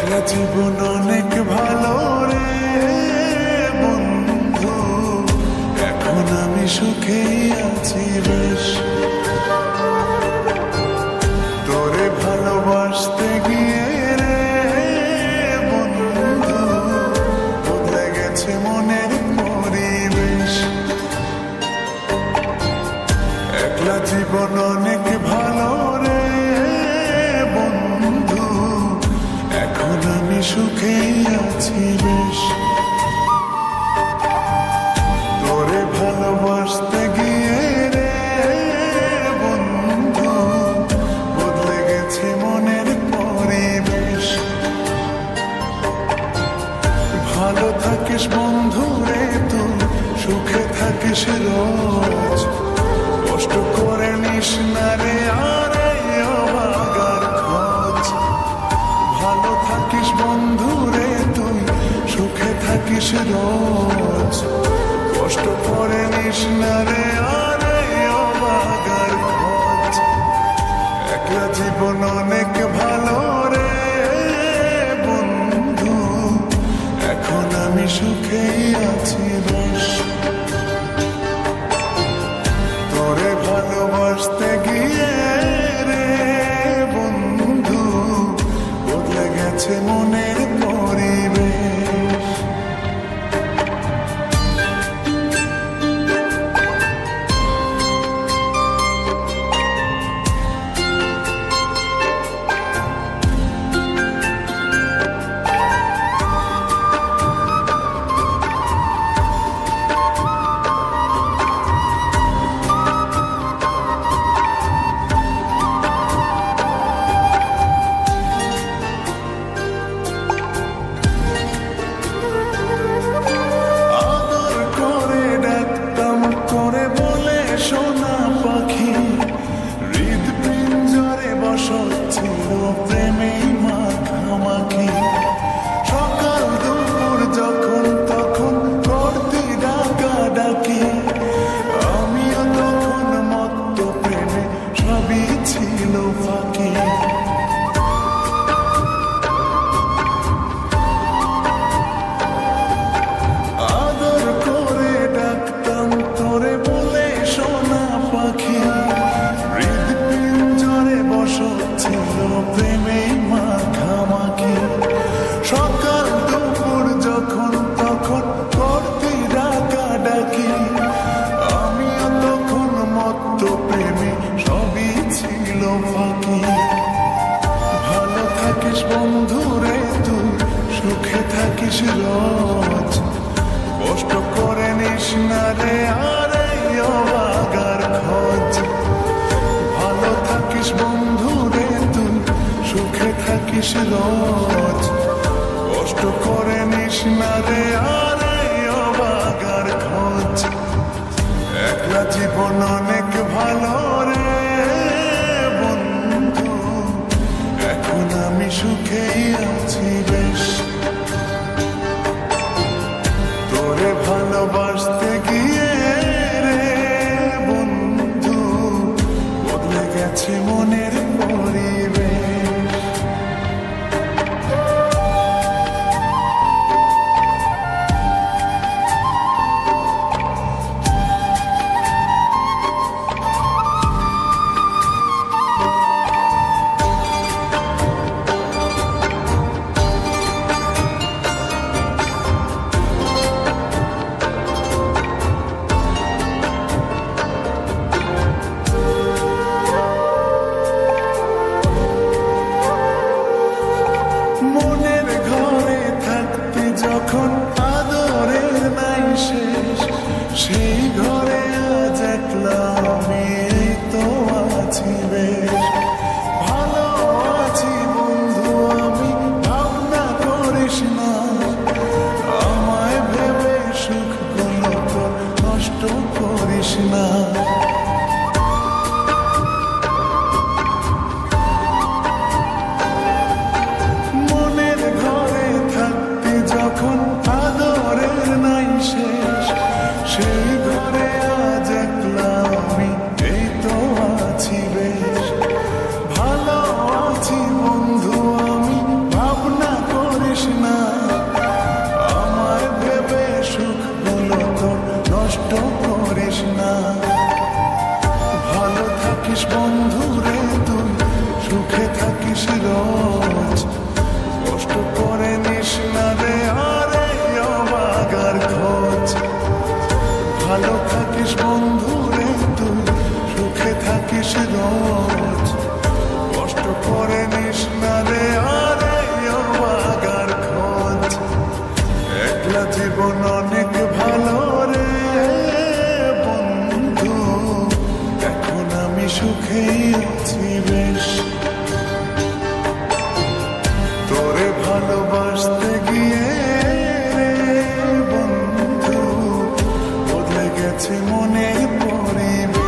একলা জীবন অনেক ভালো রে বন্ধু, এখন আমি সুখেই আছি বেশ। তোরে ভালোবাসতে গিয়ে রে বন্ধু, বদলে গেছে মনের পরিবেশ। একলা জীবন অনেক ভালো রে বন্ধু, এখন আমি সুখেই আছি বেশ। তোরে ভালোবাসতে গিয়ে রে বন্ধু, বদলে গেছে মনের পরিবেশ। ভালো থাকিস বন্ধু রে তুই, সুখে থাকিস রোজ, কষ্ট করে নিস না রে আর এই অভাগার খোঁজ। ভালো থাকিস বন্ধু রে তুই, সুখে থাকিস রোজ, কষ্ট করে নিস না রে আর এই অভাগার খোঁজ। একলা জীবন অনেক ভালো রে বন্ধু, এখন আমি সুখেই আছি বেশ। তোরে ভালোবাসতে গিয়ে রে বন্ধু, বদলে গেছে মনের পরিবেশ। সোনা পাখি হৃদপিঞ্জরে বসত ছিল প্রেমেই মাখামাখি। সকাল দুপুর যখন তখন করতি ডাকাডাকি, আমিও তখন মত্ত প্রেমে সবই ছিল ফাঁকি। আদর করে ডাকতাম তোরে বলে সোনা পাখি, হৃদপিঞ্জরে বসত ছিল প্রেমেই মাখামাখি। সকাল দুপুর যখন তখন করতি ডাকাডাকি, আমিও তখন মত্ত প্রেমে সবই ছিল ফাঁকি। ভালো থাকিস বন্ধু রে তুই, সুখে থাকিস রোজ, কষ্ট করে নিস না রে আর এই অভাগার খোঁজ। ভালো থাকিস বন্ধু রে তুই, সুখে থাকিস রোজ, কষ্ট করে নিস না রে আর এই অভাগার খোঁজ। একলা জীবন অনেক ভালো রে বন্ধু, এখন আমি সুখেই আছি বেশ। তোরে ভালোবাসতে গিয়ে রে বন্ধু, বদলে গেছে মনের পরিবেশ। মনের ঘরে থাকতে যখন আদরের নাই শেষ, সেই ঘরে আজ একলা আমি তো আছি বেশ। ভালো আছি বন্ধু আমি, ভাবনা করিস না, আমায় ভেবে সুখগুলো তো নষ্ট করিস না। মনের ঘর থাকিস বন্ধু রে তুই, সুখে থাকিস রোজ, কষ্ট করে নিস না রে আরে অবাগার খোঁজ। একলা জীবন অনেক ভালো রে বন্ধু, এখন আমি সুখেই আছি বেশ। তোরে ভালোবাসতে গিয়ে রে বন্ধু, বদলে গেছে মনের পরিবেশ।